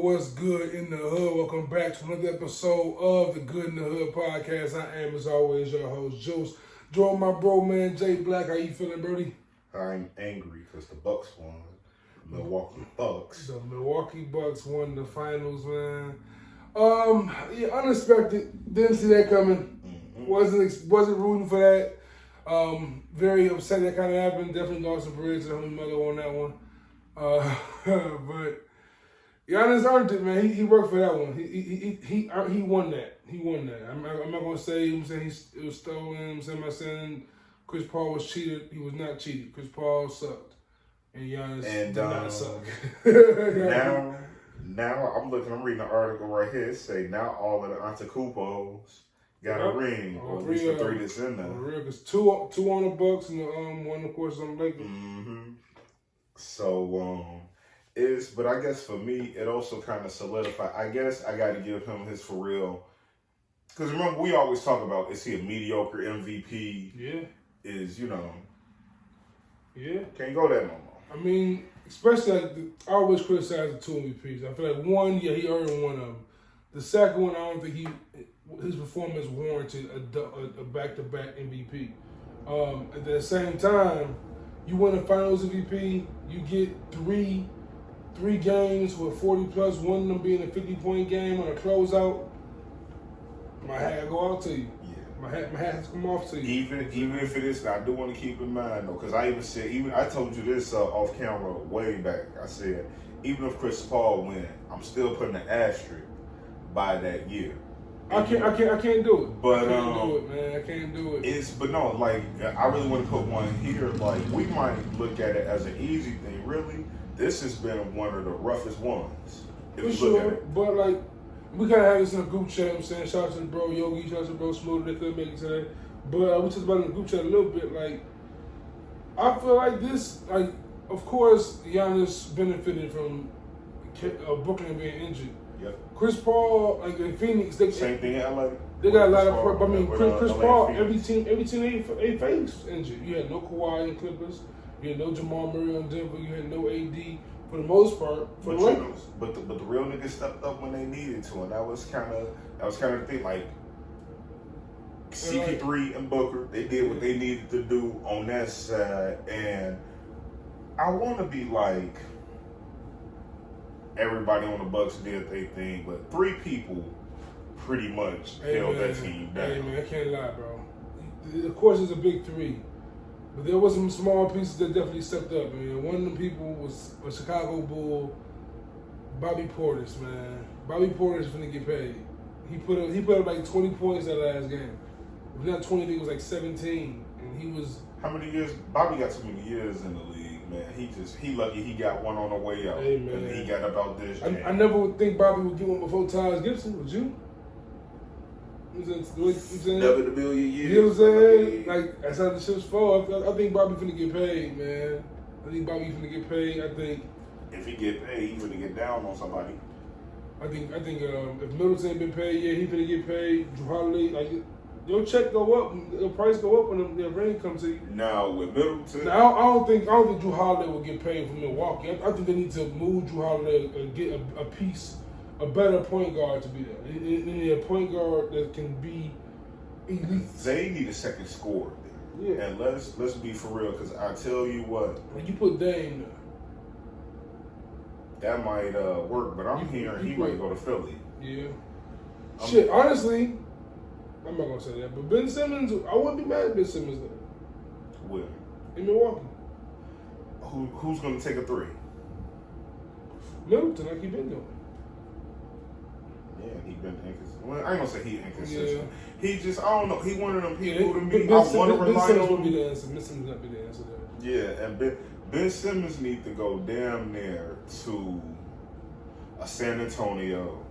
What's good in the hood? Welcome back to another episode of the Good in the Hood podcast. I am, as always, your host, Juice. Join my bro, man, Jay Black. How you feeling, Brody? I'm angry because the Bucks won. Milwaukee Bucks. The Milwaukee Bucks won the finals, man. Yeah, unexpected. Didn't see that coming. Wasn't rooting for that. Very upset that kind of happened. Definitely lost some bridge to homie Melo on that one. But Giannis earned it, man. He worked for that one. He won that. He won that. I'm not gonna say it was stolen. I'm saying Chris Paul was cheated. He was not cheated. Chris Paul sucked, and Giannis did not suck. now I'm reading an article right here. It say now all of the Antetokounmpos got a ring, or at least the three that's in there. Because two on the Bucks and one, of course, on the Lakers. So but I guess for me, it also kind of solidified. I guess I got to give him his for real. Because remember, we always talk about, is he a mediocre MVP? Yeah. Yeah. Can't go there no more. I mean, especially, I always criticize the two MVPs. I feel like one, he earned one of them. The second one, I don't think his performance warranted a back-to-back MVP. At the same time, you win a Finals MVP, you get three games with 40 plus, one of them being a 50-point game on a closeout. My hat go out to you. Yeah. My hat has come off to you. Even if it is, I do want to keep in mind though, because I even said, I told you this off camera way back. I said, even if Chris Paul win, I'm still putting an asterisk by that year. I can't do it. But I can't do it, man. I can't do it. I really want to put one here. Like, we might look at it as an easy thing. Really, this has been one of the roughest ones. For sure, but like, we gotta have this in a group chat. I'm saying, shout out to the bro Yogi, shout out to the bro Smooth. They couldn't make it today, but we talked about it in the group chat a little bit. Like, I feel like this. Like, of course, Giannis benefited from Brooklyn being injured. Yep. Chris Paul, like in Phoenix, same thing in LA. They got a lot of. I mean, Chris Paul. Every team they faced injured. You had no Kawhi in Clippers. You had no Jamal Murray on Denver. You had no AD for the most part for the Lakers. But the real niggas stepped up when they needed to, and that was kind of the thing. Like CP3 and Booker, they did what they needed to do on that side, and I want to be like. Everybody on the Bucks did their thing, but three people pretty much held that team down. Hey, man, I can't lie, bro. Of course, it's a big three, but there was some small pieces that definitely stepped up. Man, one of them people was a Chicago Bull, Bobby Portis. Man, Bobby Portis finna get paid. He put up like 20 points that last game. If not 20, I think it was like 17, and he was. How many years? Bobby got so many years in the league. Man, he lucky he got one on the way out. Hey, man. And he got about this. I never would think Bobby would get one before Taj Gibson. Would you? Never in a million years. You know what I'm saying? Like, that's how the shit's fall. I think Bobby finna get paid, man. I think Bobby finna get paid. I think if he get paid, he finna get down on somebody. I think if Middleton been paid, yeah, he finna get paid. Drew Holiday, like. Your check go up, your price go up when the ring comes to you. Now with Middleton, I don't think Drew Holiday will get paid from Milwaukee. I think they need to move Drew Holiday and get a better point guard to be there. They need a point guard that can be elite. They need a second scorer there. Yeah. And let's be for real, because I tell you what, when you put Dame there, that might work. But I'm hearing he might go to Philly. Yeah. Honestly. I'm not gonna say that, but Ben Simmons, I wouldn't be mad at Ben Simmons there. Where? In Milwaukee. Who's gonna take a three? Middleton, like he been doing. Yeah, he been inconsistent. Well, I ain't gonna say he inconsistent. Yeah. He just, I don't know. He one of them people to me. I want to rely on. Ben Simmons would be the answer. Ben Simmons would be the answer there. Yeah, and Ben Simmons need to go damn near to a San Antonio.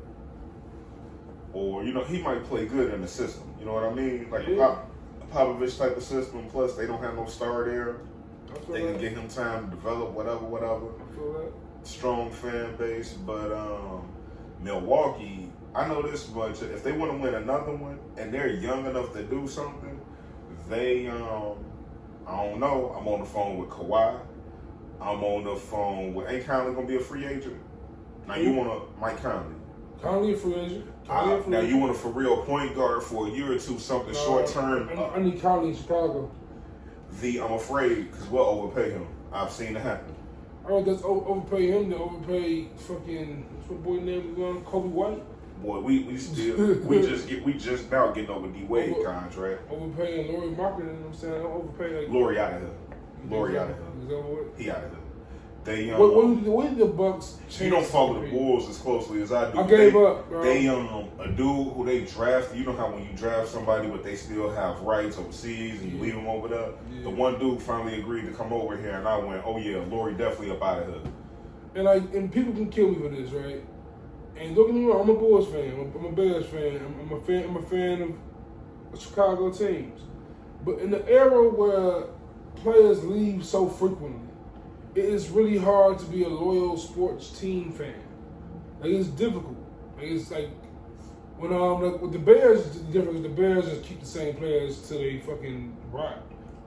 or he might play good in the system. You know what I mean? Like Yeah. a Popovich type of system. Plus, they don't have no star there. They can that. get him time to develop whatever. I feel that. Strong fan base, but Milwaukee, I know this much. If they want to win another one and they're young enough to do something, they I don't know. I'm on the phone with Kawhi. I'm on the phone with. Ain't Conley gonna be a free agent? Now you want to Mike Conley? Conley a free agent. Now you want a for real point guard for a year or two, something short term. I need Conley in Chicago. I'm afraid because we'll overpay him. I've seen it happen. Oh, that's overpay him to overpay fucking what's my boy name again? Kobe White. Boy, we just now getting over D Wade contract. Overpaying Laurie Marketing, you know what I'm saying? Overpay like Laurie out of here. Laurie out of here. Is over with? He out of here. They when did the Bucks change? You don't follow the Bulls as closely as I do. I gave up, bro. They a dude who they drafted. You know how when you draft somebody, but they still have rights overseas, and you leave them over there. Yeah. The one dude finally agreed to come over here, and I went, "Oh yeah, Laurie definitely up out of here." And people can kill me for this, right? And don't get me wrong, I'm a Bulls fan. I'm a Bears fan. I'm a fan of Chicago teams. But in the era where players leave so frequently, it is really hard to be a loyal sports team fan. Like, it's difficult. Like, it's like when with the Bears, it's different. The Bears just keep the same players till they fucking rot.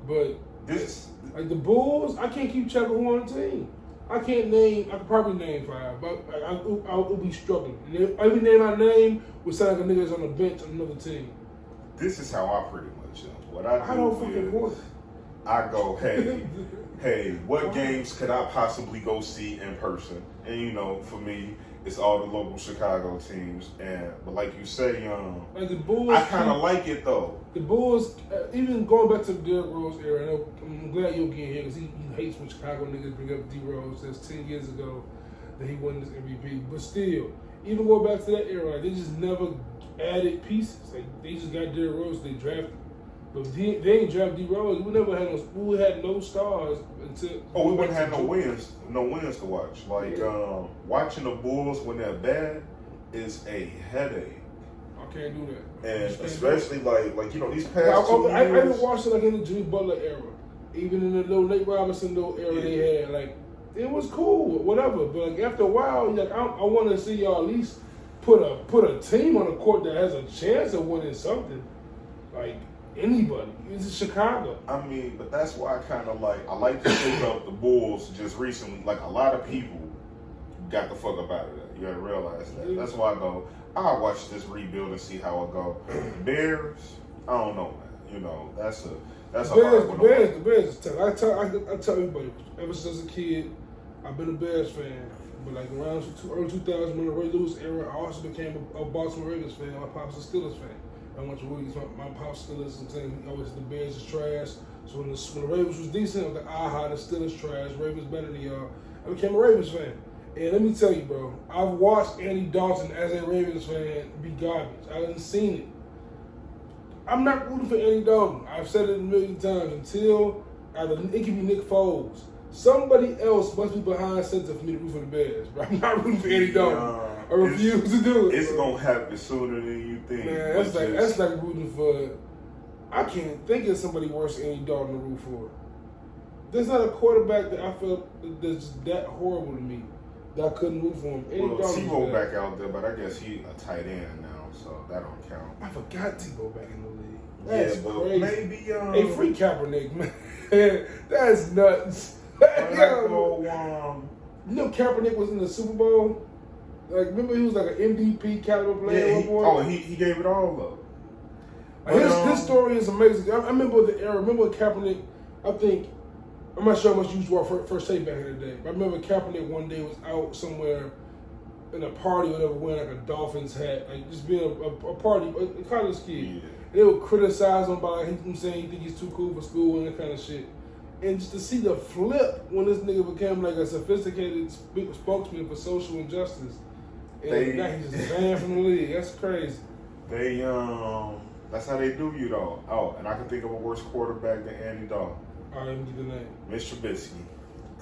But like the Bulls, I can't keep track of who on the team. I could probably name 5, but I would be struggling. And every name I name would sound like a nigga's on the bench on another team. This is how I pretty much am. What I don't fucking want it. I go, hey, what games could I possibly go see in person? And for me, it's all the local Chicago teams. But like you say, like the Bulls, I kind of like it though. The Bulls, even going back to the Derrick Rose era, I'm glad you'll get here because he hates when Chicago niggas bring up D Rose. That's 10 years ago that he won this MVP. But still, even going back to that era, they just never added pieces. Like they just got Derrick Rose, they drafted. But they ain't draft D Rose. We had no stars until. Oh, we wouldn't have no wins to watch. Like watching the Bulls when they're bad is a headache. I can't do that. And especially like these past 2 years. I haven't watched it like in the Jimmy Butler era, even in the little Nate Robinson era they had. Like it was cool, whatever. But like after a while, I want to see y'all at least put a team on the court that has a chance of winning something. Like. Anybody. It's Chicago. I mean, but that's why I like to pick up the Bulls just recently. Like, a lot of people got the fuck up out of that. You gotta realize that. That's why I go, I'll watch this rebuild and see how it go. Bears, I don't know, man. That's a hard one. The Bears is tough. I tell everybody, ever since I was a kid, I've been a Bears fan. But like around early 2000 when the Ray Lewis era, I also became a Baltimore Ravens fan. My pop's a Steelers fan. I went to Woody's, my pop's Steelers, and saying always the Bears is trash. So when the Ravens was decent, I was like, the Steelers trash. Ravens better than y'all. I became a Ravens fan. And let me tell you, bro, I've watched Andy Dalton as a Ravens fan be garbage. I haven't seen it. I'm not rooting for Andy Dalton. I've said it a million times. Until it can be Nick Foles. Somebody else must be behind center for me to root for the Bears, bro. I'm not rooting for Andy Dalton. I refuse to do it. It's gonna happen sooner than you think. Man, that's like rooting for. I can't think of somebody worse than Andy Dalton to root for. There's not a quarterback that I feel that's that horrible to me that I couldn't root for him. Tebow back out there, but I guess he a tight end now, so that don't count. I forgot Tebow back in the league. That's crazy. Maybe hey, free Kaepernick, man. That's nuts. Kaepernick was in the Super Bowl. Like, remember he was like an MVP caliber player. He gave it all up. His story is amazing. I remember the era. Remember Kaepernick? I'm not sure how much you used to watch first take back in the day. But I remember Kaepernick one day was out somewhere in a party or whatever, wearing like a Dolphins hat, like just being a party, a college kid. Yeah. They would criticize him by him saying he think he's too cool for school and that kind of shit. And just to see the flip when this nigga became like a sophisticated spokesman for social injustice. And now he's just banned from the league. That's crazy. That's how they do you though. Oh, and I can think of a worse quarterback than Andy Dalton. I didn't get the name. Mitch Trubisky.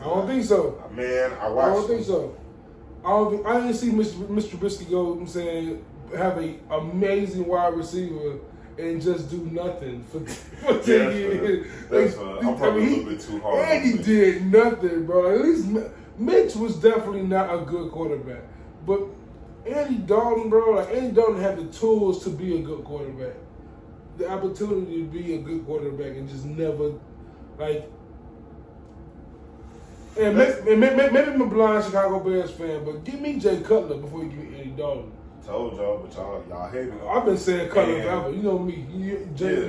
I don't think so. Man, I watched. I don't think so. I didn't see Mr. Trubisky go. I'm saying have an amazing wide receiver and just do nothing for 10 years. I'm probably a little bit too hard. And he did nothing, bro. At least Mitch was definitely not a good quarterback. But Andy Dalton, bro, Andy Dalton had the tools to be a good quarterback. The opportunity to be a good quarterback and just never, and maybe I'm a blind Chicago Bears fan, but give me Jay Cutler before you give me Andy Dalton. Told y'all, but y'all hate it. I've been saying Cutler forever. You know me. You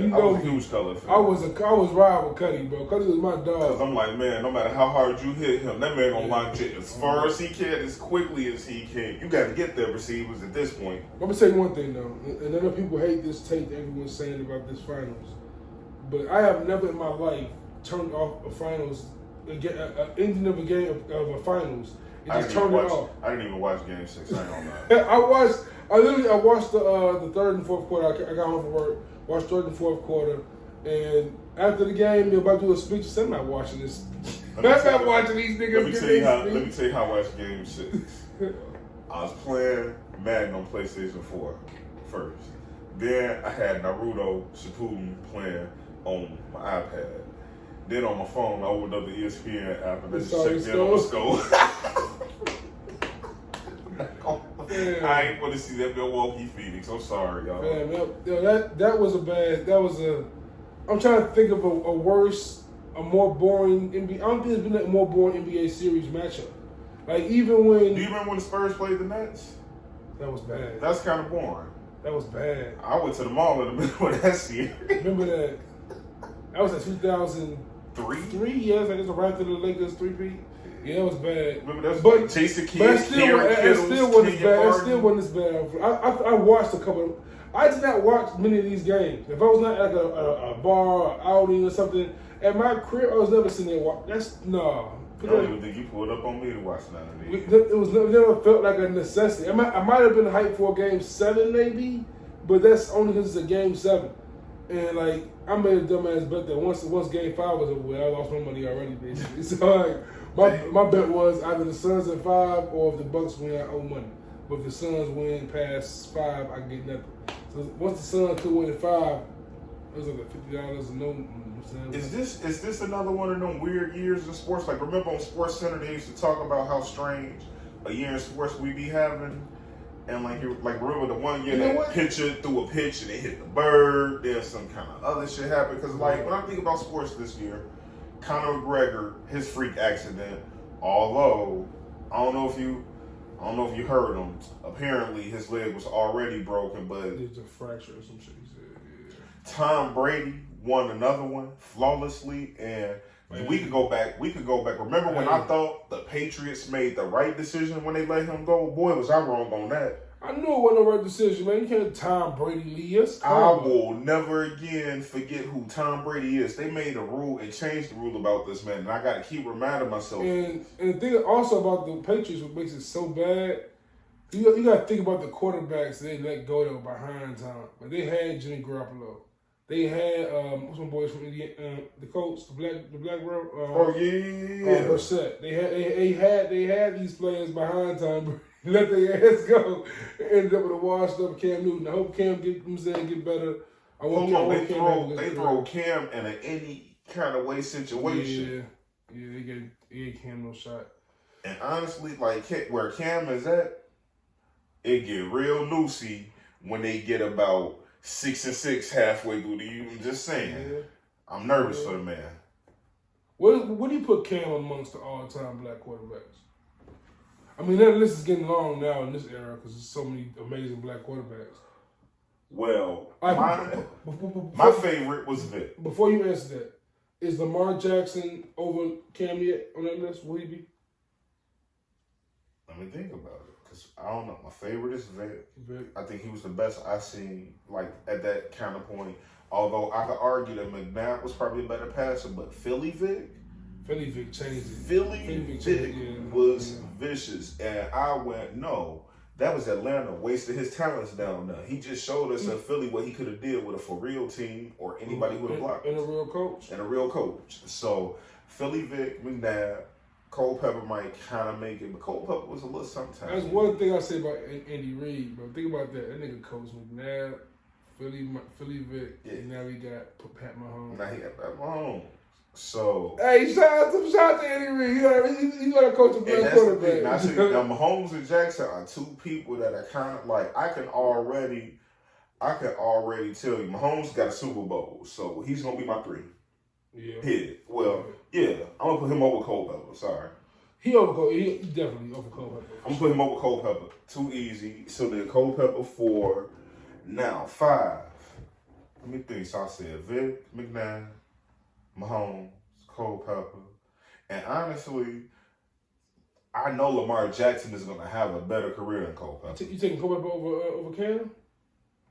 know I was a huge Cutler fan. I was riding with Cuddy, bro. Cuddy was my dog. Cause I'm like, man, no matter how hard you hit him, that man gonna launch it as far as he can, as quickly as he can. You got to get the receivers at this point. I'm gonna say one thing though, and I know people hate this tape that everyone's saying about this finals, but I have never in my life turned off a finals, ending of a game of a finals. It just turned it off. I didn't even watch Game 6. I don't know. I watched the third and fourth quarter. I got home from work, watched third and fourth quarter, and after the game, they're about to do a speech. I said, I'm not watching this. I'm not watching these niggas. Let me tell you how I watched Game 6. I was playing Madden on PlayStation 4 first. Then I had Naruto Shippuden playing on my iPad. Then on my phone, I opened up the ESPN app and I just checked in on the score. I ain't want to see that Milwaukee Phoenix. I'm sorry, y'all. Man, that was I'm trying to think of a worse, a more boring NBA. I don't think there's been a more boring NBA series matchup. Even when. Do you remember when the Spurs played the Nets? That was bad. That's kind of boring. That was bad. I went to the mall in the middle of that series. Remember that? That was in 2003. Yeah, it was right after the Lakers 3-peat. Yeah, that was bad. Remember that was Jason Kidd, it still wasn't as bad. I watched a couple. I did not watch many of these games. If I was not at a bar or outing or something, at my crib, I was never sitting there watching. I don't even think you pulled up on me to watch none of these. It never felt like a necessity. I might have been hyped for Game 7 maybe, but that's only because it's a Game 7. And I made a dumbass bet that once Game 5 was over with, I lost my money already basically. So my bet was either the Suns at 5 or if the Bucks win, I owe money. But if the Suns win past 5, I get nothing. So once the Suns could win at 5, it was like $50 or no. Is this another one of them weird years in sports? Remember on Sports Center they used to talk about how strange a year in sports we be having, and remember the one year that pitcher threw a pitch and it hit the bird. There's some kind of other shit happened because when I think about sports this year, Conor McGregor, his freak accident. Although I don't know if you heard him. Apparently his leg was already broken, but it's a fracture or some shit. He said. Yeah. Tom Brady won another one flawlessly, and we could go back. Remember when I thought the Patriots made the right decision when they let him go? Boy, was I wrong on that. I knew it wasn't the right decision, man. You can't Tom Brady lead. I will never again forget who Tom Brady is. They made a rule and changed the rule about this man, and I got to keep reminding myself. And the thing also about the Patriots, what makes it so bad, you got to think about the quarterbacks they let go that were behind time. They had Jimmy Garoppolo. They had what's my boys from Indiana, the coach, the black bro. Brissett. They had these players behind time. Let their ass go. Ended up with a washed up Cam Newton. I hope Cam get better. They throw Cam in any kind of way situation. Yeah, they gave Cam no shot. And honestly, where Cam is at, it get real loosey when they get about 6-6 halfway through the year. I'm just saying. Yeah. I'm nervous for the man. What do you put Cam amongst the all-time black quarterbacks? I mean, that list is getting long now in this era because there's so many amazing black quarterbacks. Well, my favorite was Vic. Before you answer that, is Lamar Jackson over Cam yet on that list? Will he be? Let me think about it. Because I don't know. My favorite is Vic. I think he was the best I've seen at that kind of point. Although I could argue that McNabb was probably a better passer, but Philly Vic changed it. Philly Vic was vicious. And I went, no, that was Atlanta wasted his talents down there. He just showed us in Philly what he could have did with a for real team or anybody with a block. And a real coach. So Philly Vic, McNabb, Culpepper might kind of make it, but Culpepper was a little sometimes. That's one thing I say about Andy Reid, bro. Think about that. That nigga coach McNabb, Philly Vic, and now he got Pat Mahomes. Now he got Pat Mahomes. So hey, shout out to Andy Reid. You got to coach a black quarterback. Now, see, now Mahomes and Jackson are two people that are kind of like I can already tell you Mahomes got a Super Bowl, so he's gonna be my 3. Yeah. Hit. Well, yeah, I'm gonna put him over Culpepper. Sorry. He definitely over Culpepper. I'm gonna put him over Culpepper. Too easy. So then Culpepper 4. Now 5. Let me think. So I said Vic, McNabb, Mahomes, Culpepper, and honestly, I know Lamar Jackson is gonna have a better career than Culpepper. You taking Culpepper over Cam?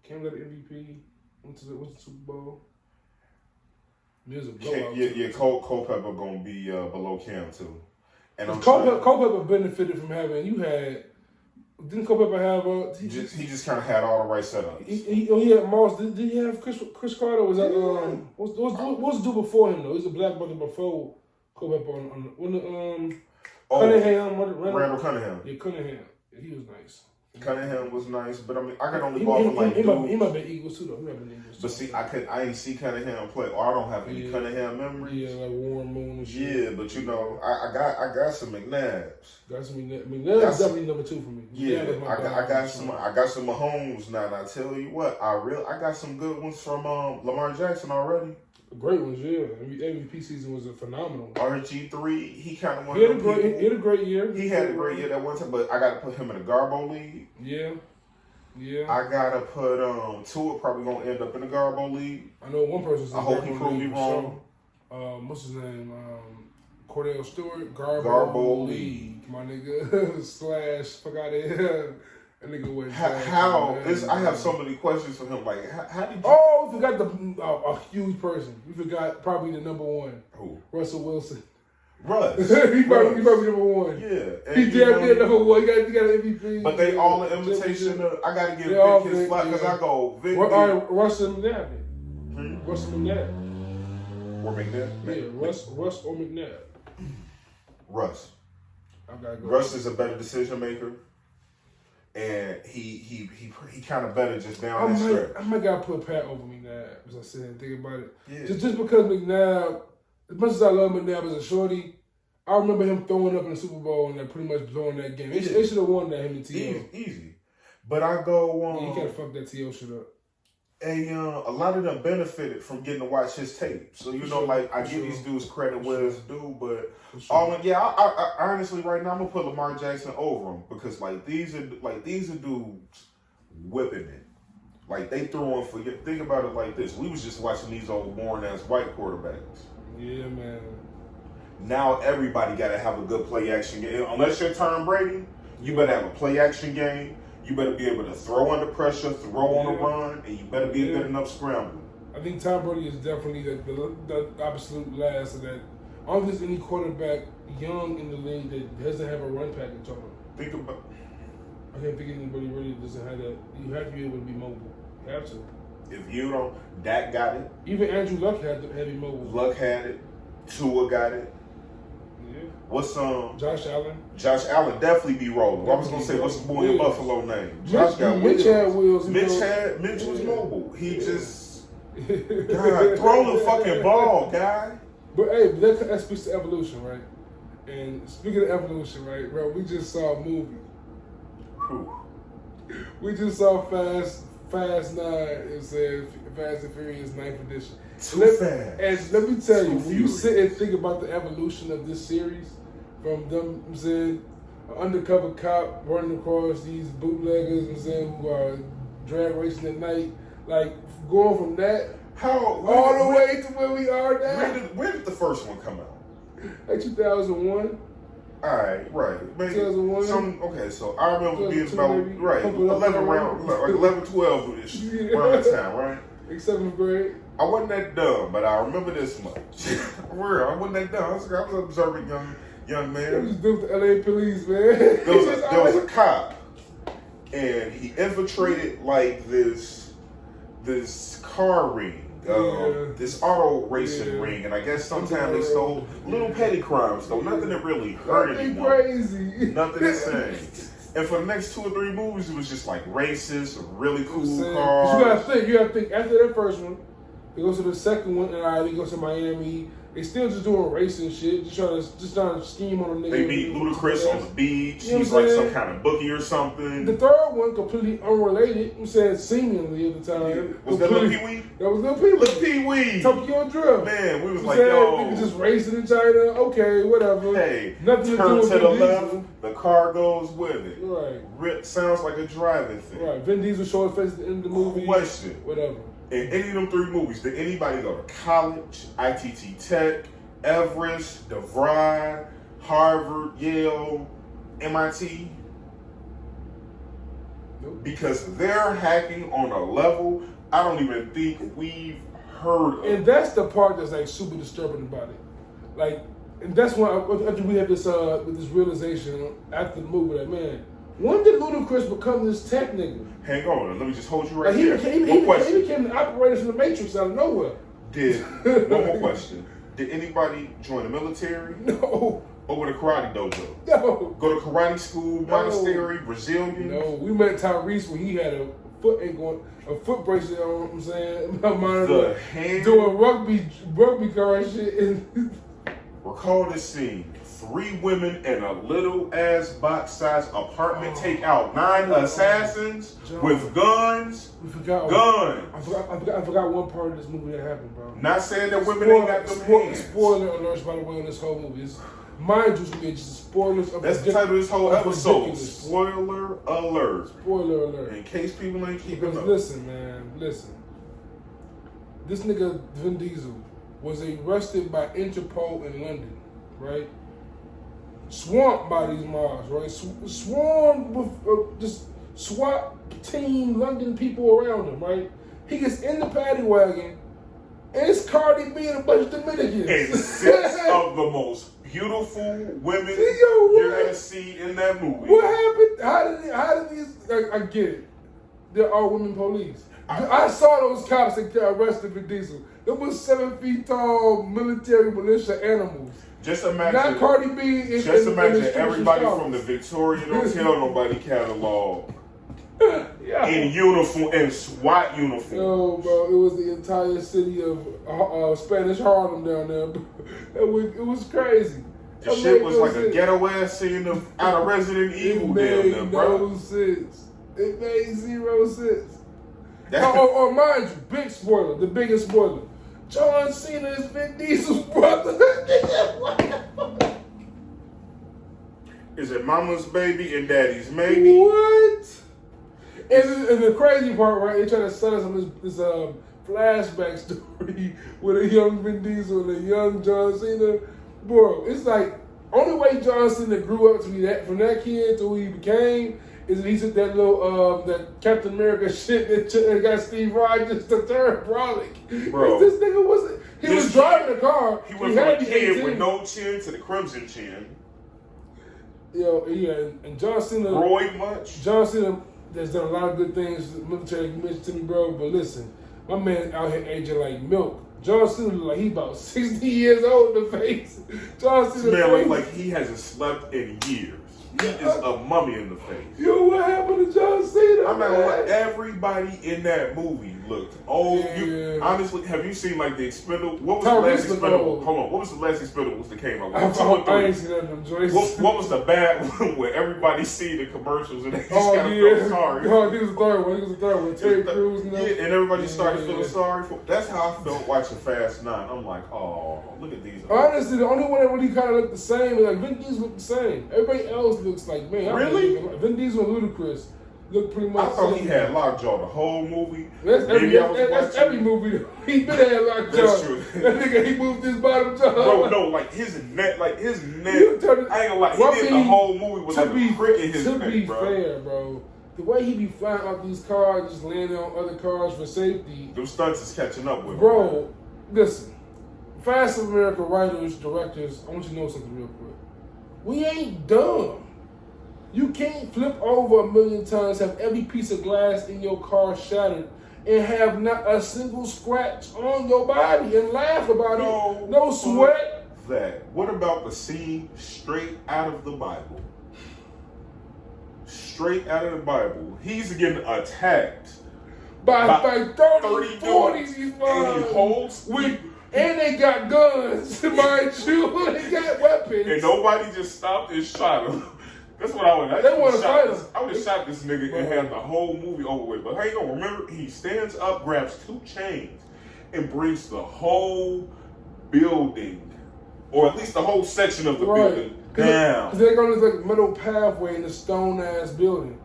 Cam got the MVP. Went to the Super Bowl. There's a blowout. Yeah. Culpepper gonna be below Cam too. And I'm Culpepper benefited from having Didn't Culpepper have he just kind of had all the right setups. He had Moss. Did he have Chris Carter? Was that what's the dude before him though? He's a black brother before Culpepper Cunningham. Randall Cunningham. Yeah, Cunningham. Yeah, he was nice. Cunningham was nice, but I mean, I got on the ball for like he might have been Eagles too though. He might have been Eagles too. But see, I ain't see Cunningham play, or I don't have any Cunningham memories. Yeah, like Warren Moon and shit. Yeah, but you know, I got some McNabbs. Got some McNabb's definitely number 2 for me. Yeah, I got some Mahomes now, and I tell you what, I got some good ones from Lamar Jackson already. Great ones, yeah. MVP season was phenomenal. RG3, he kind of he had a great year. He had a great year that one time, but I got to put him in the Garbo League. Yeah. I got to put Tua probably going to end up in the Garbo League. I know one person's in the I hope he proved me wrong. What's his name? Cordell Stewart, Garbo League. My nigga, / fuck out of here. That nigga went I have so many questions for him. Like, how did you... Oh, you forgot a huge person. You forgot probably the number 1. Who? Russell Wilson. Russ. he probably number 1. Yeah. He damn near number 1. He got an MVP. But they all an imitation of... I got to give Vic his flag because I go... Vic... Russell McNabb. Russell McNabb. Or McNabb? Yeah, Russ or McNabb. Russ. I gotta go. Russ is a better decision maker. And he kind of better just down that stretch. I might gotta put Pat over McNabb, as I said, think about it. Yeah. Just because McNabb, as much as I love McNabb as a shorty, I remember him throwing up in the Super Bowl and pretty much blowing that game. They should have won that, him and T.O. Easy. But I go... you gotta fuck that T.O. shit up. A lot of them benefited from getting to watch his tape. So, you know, like, I give these dudes credit where it's due, but I honestly, right now, I'm going to put Lamar Jackson over him because, like, these are dudes whipping it. Like, they throwing for you. Think about it like this. We was just watching these old boring-ass white quarterbacks. Yeah, man. Now everybody got to have a good play-action game. Unless you're Tom Brady, you better have a play-action game. You better be able to throw under pressure, throw on a run, and you better be a good enough scrambler. I think Tom Brady is definitely the absolute last of that. I don't think there's any quarterback young in the league that doesn't have a run package on him. Think about... I can't think of anybody really that doesn't have that. You have to be able to be mobile. You have to. If you don't, Dak got it. Even Andrew Luck had to be mobile. Luck had it. Tua got it. Yeah. What's Josh Allen? Josh Allen definitely be rolling. I was gonna say, what's the boy in Buffalo name? Josh got Mitch had wheels. Mitch was mobile. He just God, throw the fucking ball, guy. But hey, that speaks to evolution, right? And speaking of evolution, right, bro, we just saw a movie. We just saw Fast 9. It said Fast and Furious 9th edition. And let me tell you, when you sit and think about the evolution of this series, from them, I'm saying, an undercover cop running across these bootleggers, I'm saying, who are drag racing at night, like going from that all the way to where we are now. Where did the first one come out? Like 2001. All right. Maybe 2001. Okay, so I remember being about 11 round, like 11, 12-ish around that time, right? Like 7th grade. I wasn't that dumb, but I remember this much. I wasn't that dumb. I was an observant young man. It was built the LA police, man. There was a cop, and he infiltrated like this car ring this auto racing ring, and I guess sometimes they stole little petty crimes, though nothing that really hurt anyone. Crazy. Nothing insane. And for the next 2 or 3 movies, it was just like racist, really cool cars. cars. You gotta think. After that first one, it goes to the second one, and they go to Miami. They still just doing racing shit, just trying to scheme on a nigga. They meet Ludacris on the beach. You know He's like some kind of bookie or something. The third one, completely unrelated. I'm saying seemingly at the time. Yeah. Was that Lil Pee Wee? That was Lil Pee Wee. Lil Pee Wee. Tokyo Drift. Man, we was like, yo. Niggas just racing in China. Okay, whatever. Hey, nothing turn to the left. The car goes with it. Right. Sounds like a driving thing. Right. Vin Diesel showed face at the end of the movie. Question. Whatever. In any of them 3 movies, did anybody go to college, ITT Tech, Everest, DeVry, Harvard, Yale, MIT? Nope. Because they're hacking on a level I don't even think we've heard of. And that's the part that's like super disturbing about it. Like, and that's why after we had this with this realization after the movie, that man, when did Ludacris become this tech nigga? Hang on, let me just hold you right like there. He became the operator from the Matrix out of nowhere. One more question. Did anybody join the military? No. Or with a karate dojo? No. Go to karate school, monastery, Brazilian? No. We met Tyrese when he had a foot bracelet on, what I'm saying? Doing rugby card shit. And recall this scene. 3 women in a little ass box-sized apartment take out 9 assassins with guns. We forgot guns. I forgot one part of this movie that happened, bro. Not saying that women ain't got them hands. Spoiler alerts, by the way, on this whole movie. Mind you, it's just spoilers of That's the title of this whole episode. Ridiculous. Spoiler alert. Spoiler alert. In case people ain't keeping up. Listen, man, listen. This nigga Vin Diesel was arrested by Interpol in London, right? Swamped by these mobs, right? Swarmed with just SWAT team London people around him, right? He gets in the paddy wagon, and it's Cardi B and a bunch of Dominicans. And 6 of the most beautiful women you're gonna see in that movie. What happened? How did these? I get it. They're all women police. I saw those cops that arrested Vin Diesel. They was 7 feet tall military militia animals. Just imagine. Not Cardi B. Imagine everybody from the Victoria Don't Tell Nobody catalog in uniform, in SWAT uniform. Yo, bro, it was the entire city of Spanish Harlem down there. It was crazy. The shit was like a ghetto ass scene out of Resident Evil down there, bro. It made 0 sense. Oh, mind you, big spoiler, the biggest spoiler. John Cena is Vin Diesel's brother. Is it mama's baby and daddy's maybe? What? And the crazy part, right? They try to set us on this flashback story with a young Vin Diesel and a young John Cena. Bro, it's like only way John Cena grew up to be that from that kid to who he became is that he took that little that Captain America shit that got Steve Rogers to turn brolic. Bro, this nigga wasn't. He was driving the car. He went from a kid with no chin to the crimson chin. Yo, yeah, and John Cena. Roy much. John Cena has done a lot of good things. Military, you mentioned to me, bro. But listen, my man out here aging like milk. John Cena look like he about 60 years old in the face. John Cena look like he hasn't slept in years. He is a mummy in the face. Yo, what happened to John Cena? I'm not gonna lie, everybody in that movie looked old. Yeah. Honestly, have you seen like the Expendables? What was the last Expendables? Hold on, what was the last Expendables that came out? I ain't seen that in them joints. What was the bad one where everybody see the commercials and they just gotta feel sorry? Oh, he was the third one. Terry Crews and and everybody started feeling sorry for. That's how I felt watching Fast 9. I'm like, oh, look at these. Honestly, the only one that really kind of looked the same is like Vin Diesel looked the same. Everybody else looks like, man. Really? Vin Diesel and Ludacris look pretty much. I thought he had lockjaw the whole movie. That's every movie. He been had lockjaw. That's true. That nigga, he moved his bottom jaw. Bro, no, like his neck. I ain't gonna lie. He did the whole movie with like a prick in his neck, bro. To be fair, bro, the way he be flying out these cars, just landing on other cars for safety. Them stunts is catching up with him. Bro, listen. Fast America writers, directors, I want you to know something real quick. We ain't dumb. You can't flip over 1 million times, have every piece of glass in your car shattered, and have not a single scratch on your body and laugh about it. No sweat. What about the scene straight out of the Bible? Straight out of the Bible. He's getting attacked by 30, 40. And he holds... And they got guns, mind you. They got weapons. And nobody just stopped and shot him. That's what I would. They want to fight him. I would have shot this nigga and had the whole movie over with. But hey, remember, he stands up, grabs 2 chains, and brings the whole building, or at least the whole section of the building, down. Because they're going this like metal pathway in the stone ass building.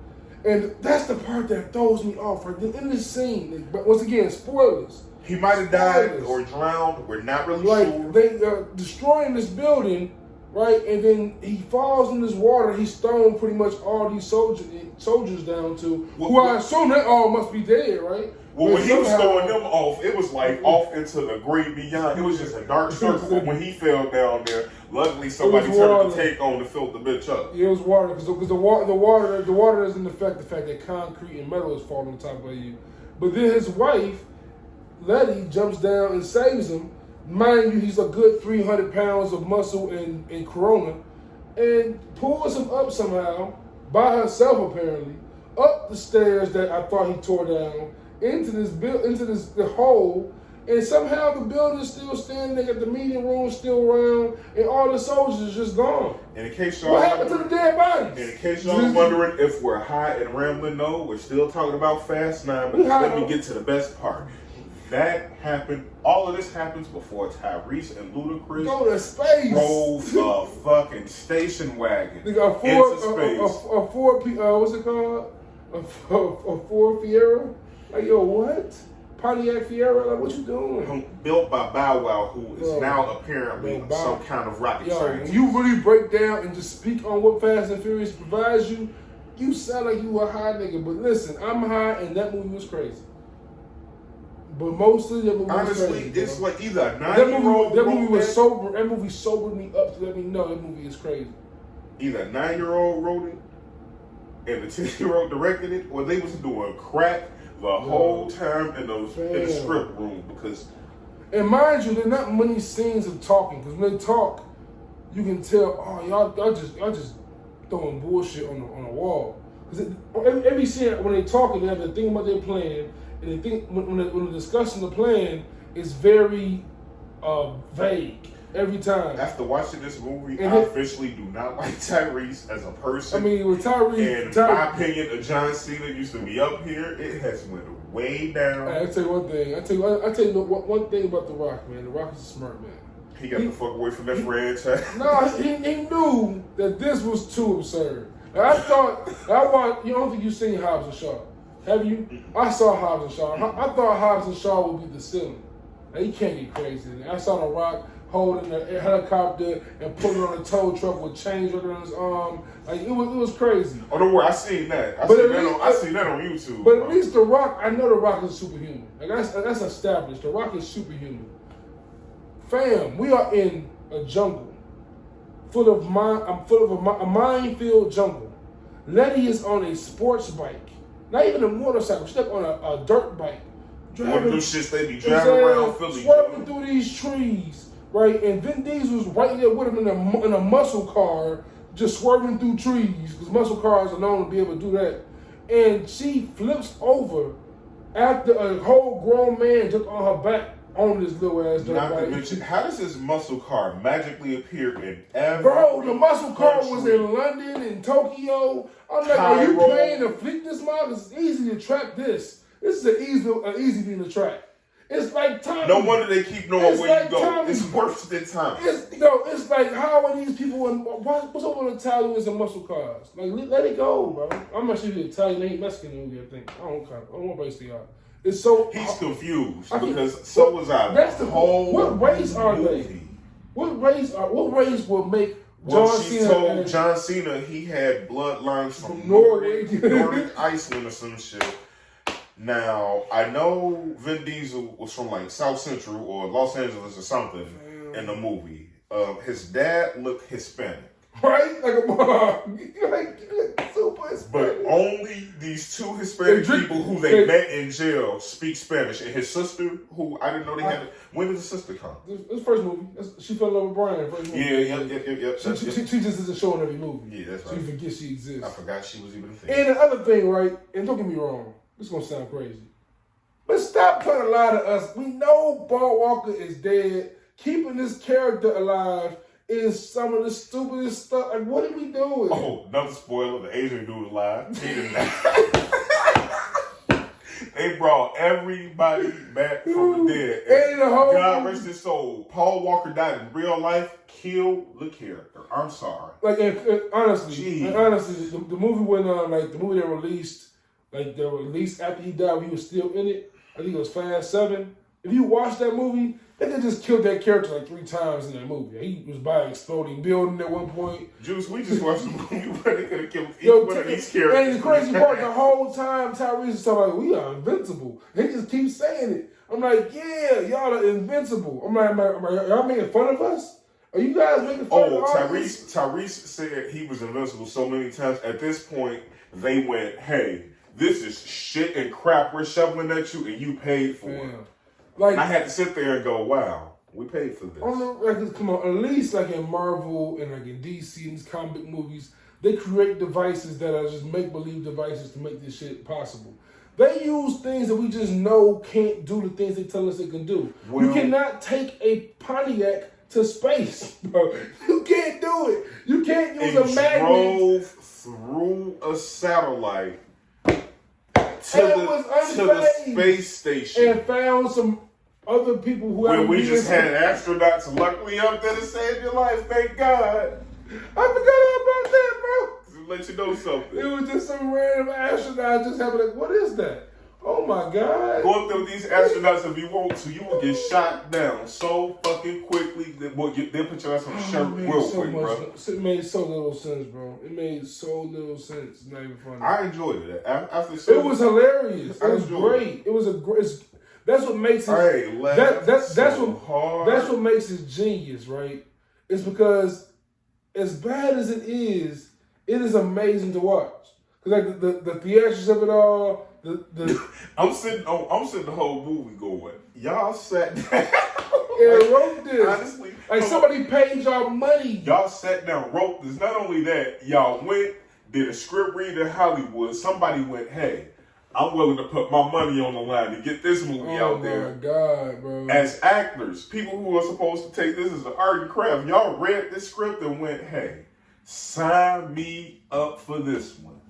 And that's the part that throws me off right there in this scene. But once again, spoilers. He might have died or drowned. We're not really sure. They destroying this building, right? And then he falls in this water. He's thrown pretty much all these soldiers down to, who I assume they all must be dead, right? Well, when he was throwing them off, it was like off into the great beyond. It was just a dark circle. But when he fell down there, luckily somebody turned the tank on to fill the bitch up. Yeah, it was water because the water doesn't affect the fact that concrete and metal is falling on top of you. But then his wife, Letty, jumps down and saves him. Mind you, he's a good 300 pounds of muscle in Corona, and pulls him up somehow by herself apparently up the stairs that I thought he tore down into the hole, and somehow the building's still standing. They got the meeting room still around, and all the soldiers just gone. And in case y'all what happened to the dead bodies? And in case y'all wondering if we're high and rambling, no, we're still talking about Fast 9. But let me get to the best part. That happened. All of this happens before Tyrese and Ludacris go to space. Drove a fucking station wagon into space. A Ford, what's it called? A Ford Fiera. Like, yo, what? Pontiac Fiera? Like, what you doing? Built by Bow Wow, who is now apparently some kind of rocket scientist. When you really break down and just speak on what Fast and Furious provides you, you sound like you a high nigga. But listen, I'm high, and that movie was crazy. But mostly that movie was crazy. It's like either a 9-year-old that movie was sober. That movie sobered me up to let me know that movie is crazy. Either a 9-year-old wrote it and the 10-year-old directed it, or they was doing crack the whole time in the script room. Because, and mind you, there are not many scenes of talking, because when they talk, you can tell, oh, y'all just throwing bullshit on the wall. Because every scene when they talking, they have to think about their plan. And they think when they're discussing the plan, it's very vague every time. After watching this movie, I officially do not like Tyrese as a person. I mean, with Tyrese, my opinion of John Cena used to be up here. It has went way down. I'll tell you one thing. I'll tell you one thing about The Rock, man. The Rock is a smart man. He got the fuck away from that franchise. No, he knew that this was too absurd. You don't think you've seen Hobbs and Shaw. Have you? I saw Hobbs and Shaw. I thought Hobbs and Shaw would be the ceiling. Now, he can't get crazy. I saw The Rock holding a helicopter and putting on a tow truck with chains on his arm. Like, it was crazy. Oh, don't worry, I seen that. I seen that on YouTube. But at least The Rock, I know The Rock is superhuman. Like that's established. The Rock is superhuman. Fam, we are in a jungle full of a minefield jungle. Letty is on a sports bike. Not even a motorcycle. She's like on a dirt bike. One of them shits they be driving around Philly. Swerving through these trees, right? And Vin Diesel's right there with him in a muscle car, just swerving through trees, because muscle cars are known to be able to do that. And she flips over after a whole grown man just on her back on this little ass dirt bike. Not to mention, how does this muscle car magically appear in every the muscle car was in London and Tokyo. I'm like, are you playing to fleet this model? It's easy to track this. This is an easy thing to track. It's like Tommy. No wonder they keep knowing where you go. Tommy. It's worse than Tommy. It's like, how are these people what's up with Italians and muscle cars? Like, let it go, bro. I'm not sure if Italian ain't Mexican movie, I think. I don't want to base the art. It's so he's confused because so was I. That's the whole. What race are they? What race will make John Cena? She told John Cena he had bloodlines from Nordic Iceland or some shit. Now I know Vin Diesel was from like South Central or Los Angeles or something in the movie. His dad looked Hispanic. Right? Like super But only these two Hispanic people who they met in jail speak Spanish. And his sister, who I didn't know they had. When did the sister come? This first movie. She fell in love with Brian. First movie. Yeah. She just isn't showing every movie. Yeah, that's right. So you forget she exists. I forgot she was even a thing. And the other thing, right? And don't get me wrong. This is gonna sound crazy, but stop trying to lie to us. We know Paul Walker is dead. Keeping this character alive is some of the stupidest stuff. Like, what are we doing? Oh, another spoiler. The Asian dude alive. He didn't die. They brought everybody back from the dead. And God rest his soul. Paul Walker died in real life. Kill the character. I'm sorry. Like, honestly, the movie went on. Like the movie they released after he died, when he was still in it. I think it was Fast 7. If you watch that movie, they just killed that character like 3 times in that movie. He was by an exploding building at one point. Juice, we just watched the movie where they could have killed each one of these characters. And the crazy part, the whole time Tyrese is talking like, we are invincible. They just keep saying it. I'm like, yeah, y'all are invincible. I'm like, y'all making fun of us? Are you guys making fun of us? Tyrese said he was invincible so many times. At this point, they went, hey, this is shit and crap we're shoveling at you and you paid for it. Like, I had to sit there and go, wow, we paid for this. Come on, at least like in Marvel and like in DC and these comic movies, they create devices that are just make-believe devices to make this shit possible. They use things that we just know can't do the things they tell us they can do. Well, you cannot take a Pontiac to space, bro. You can't do it. You can't use a magnet. Drove through a satellite to the space station and found some other people who when we just had astronauts luckily up there to save your life, thank God. I forgot all about that, bro. To let you know something. It was just some random astronaut just happened like, what is that? Oh my God. Go up there with these astronauts if you want to. You will get shot down so fucking quickly. They'll put your ass on the shirt real quick, bro. It made so little sense, bro. It made so little sense. It's not even funny. I enjoyed it. It was hilarious. It was great. It was a great. That's what makes it. That's what makes it genius, right? It's because as bad as it is amazing to watch. Cause like the theatrics of it all. I'm sitting the whole movie going, y'all sat down. Yeah, wrote this. Honestly. Like somebody paid y'all money. Y'all sat down, wrote this. Not only that, y'all went, did a script read in Hollywood. Somebody went, hey, I'm willing to put my money on the line to get this movie out there. Oh my God, bro. As actors, people who are supposed to take this as an art and craft, y'all read this script and went, hey, sign me up for this one.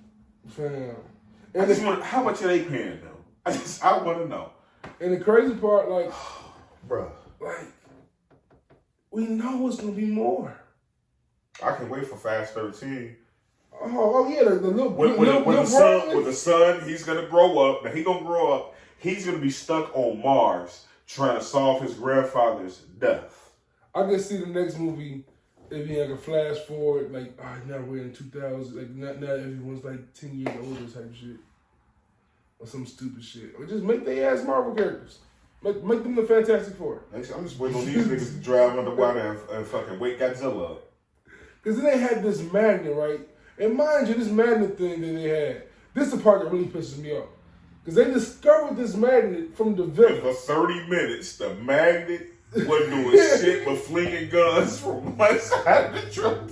Fam. I just want, how much are they paying though? I want to know. And the crazy part, like, bruh, like, we know it's gonna be more. I can wait for Fast 13. Oh yeah, the little with the son, he's gonna grow up. Now he gonna grow up. He's gonna be stuck on Mars trying to solve his grandfather's death. I can see the next movie. If you like a flash forward, like, now we're in 2000, like, now everyone's like 10 years older type shit. Or some stupid shit. Or just make their ass Marvel characters. Make them the Fantastic Four. I'm just waiting on these niggas to drive underwater and fucking wake Godzilla up. Because then they had this magnet, right? And mind you, this magnet thing that they had, this is the part that really pisses me off. Because they discovered this magnet from the villain. For 30 minutes, the magnet wasn't doing shit but flinging guns from one side of the truck.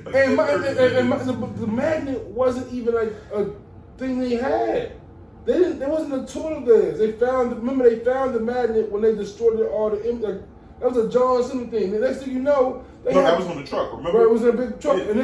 The magnet wasn't even like a thing they had. There wasn't a tool of theirs. They found the magnet when they destroyed all the that was a John Cena thing. The next thing you know, that was on the truck. Remember? Right, it was in a big truck. Yeah. And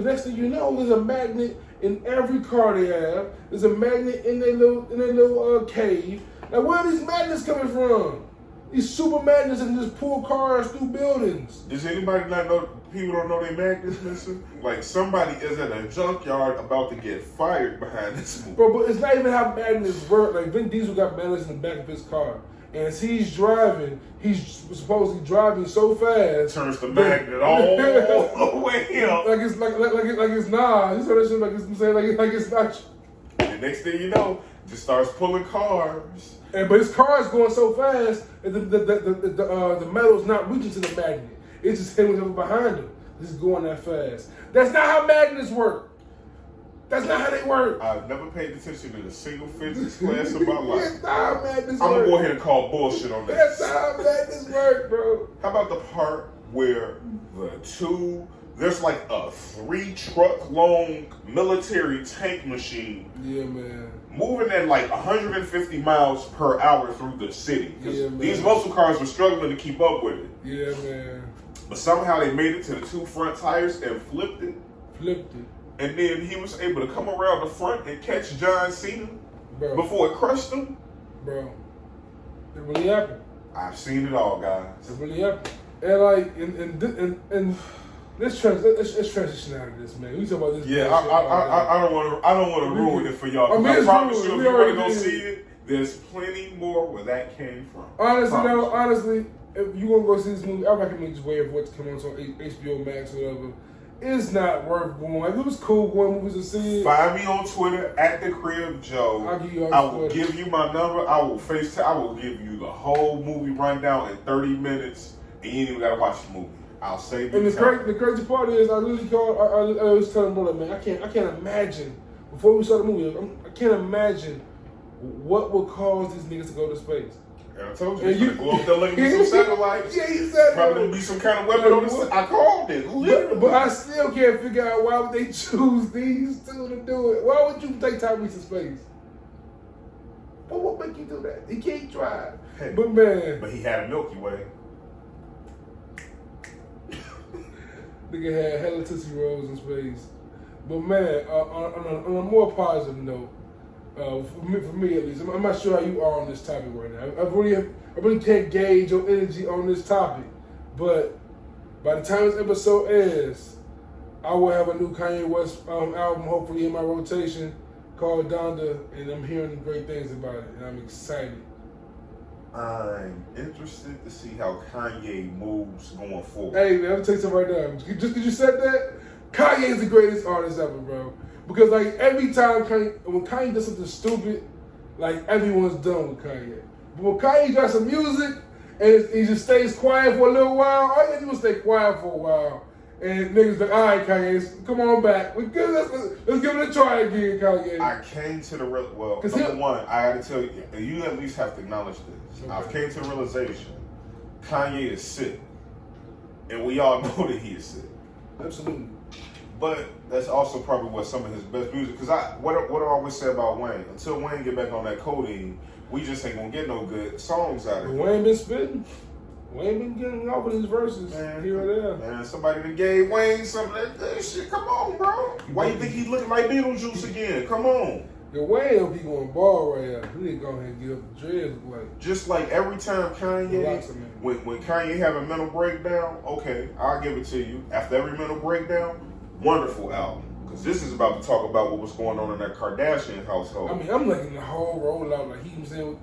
next thing you know, there's a magnet in every car they have. There's a magnet in their little cave. Now, where are these magnets coming from? These super magnets that just pull cars through buildings. Does anybody not know? People don't know they magnets missing? Like somebody is at a junkyard about to get fired behind this movie. Bro, but it's not even how magnets work. Like Vin Diesel got magnets in the back of his car. And as he's driving, he's supposedly driving so fast. Turns the magnet all the way up. Like it's nah. He said that shit like it's not. And next thing you know, just starts pulling cars. But his car is going so fast that the metal's not reaching to the magnet. It's just hitting over behind him. just going that fast. That's not how magnets work. That's not how they work. I've never paid attention to a single physics class in my life. That's not how magnets I'm work. gonna go ahead and call bullshit on that. That's not how magnets work, bro. How about the part where there's like a 3-truck long military tank machine. Yeah, man. Moving at like 150 miles per hour through the city. Because these muscle cars were struggling to keep up with it. Yeah, man. But somehow they made it to the 2 front tires and flipped it. And then he was able to come around the front and catch John Cena before it crushed him. Bro, it really happened. I've seen it all, guys. It really happened. And like, and let's transition out of this, man. We talk about this. Yeah, I don't want to ruin it for y'all. I promise you, if you want to go see it, there's plenty more where that came from. Honestly, if you want to go see this movie, I recommend just wait for it to come on HBO Max or whatever. It's not worth going. Like, it was cool going movies to see it. Find me on Twitter at the Crib Joe. I will give you my number. I will FaceTime. I will give you the whole movie rundown in 30 minutes, and you ain't even gotta watch the movie. I'll save you. And the crazy part is, I literally called. I was telling brother, man, I can't imagine before we saw the movie. I can't imagine what would cause these niggas to go to space. I told you, you go up there looking for some satellites. Yeah, he said probably gonna be some kind of weapon on the. I called it, literally. But I still can't figure out why would they choose these two to do it. Why would you take Tyrese to space? But what make you do that? He can't drive. Hey, but man, but he had a Milky Way. Nigga had hella Tootsie Rolls in space. But man, on a more positive note. For me at least, I'm not sure how you are on this topic right now. I really can't gauge your energy on this topic. But by the time this episode ends, I will have a new Kanye West album hopefully in my rotation called DONDA, and I'm hearing great things about it, and I'm excited. I'm interested to see how Kanye moves going forward. Hey man, I'm gonna tell you something right now. Just because you said that, Kanye is the greatest artist ever, bro. Because like every time when Kanye does something stupid, like everyone's done with Kanye. But when Kanye does some music and he just stays quiet for a little while, all you gotta do is stay quiet for a while. And niggas like, all right, Kanye, come on back. Let's give it a try again, Kanye. I came to the number one, I gotta tell you, and you at least have to acknowledge this. Okay. I came to the realization, Kanye is sick. And we all know that he is sick. Absolutely. But that's also probably what some of his best music. Because what I always say about Wayne, until Wayne get back on that codeine, we just ain't gonna get no good songs out of it. Wayne been spitting. Wayne been getting off with his verses here and there. Man, somebody that gave Wayne some of that good shit. Come on, bro. Why you think he looking like Beetlejuice again? Come on. The Wayne will be going ball right now. He need to go ahead and get up the dreads. Like just like every time Kanye, when Kanye have a mental breakdown, okay, I'll give it to you. After every mental breakdown, wonderful album. Because this is about to talk about what was going on in that Kardashian household. I mean, I'm looking the whole rollout, like he was in with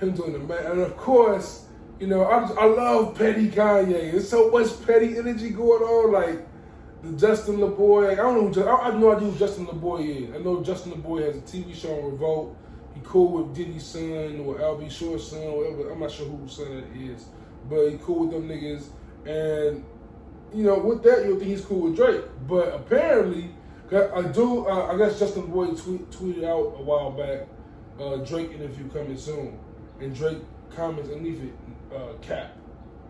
him doing the man. And of course, you know, I love petty Kanye. There's so much petty energy going on, like the Justin LeBoy. I have no idea who Justin LeBoy is. I know Justin LeBoy has a TV show on Revolt. He cool with Diddy's son or Al.B. Short's son or whatever. I'm not sure whose son that is. But he cool with them niggas. And, you know, with that, you'll think he's cool with Drake. But apparently, I guess Justin LeBoy tweeted out a while back, Drake interview coming soon. And Drake comments underneath it, cap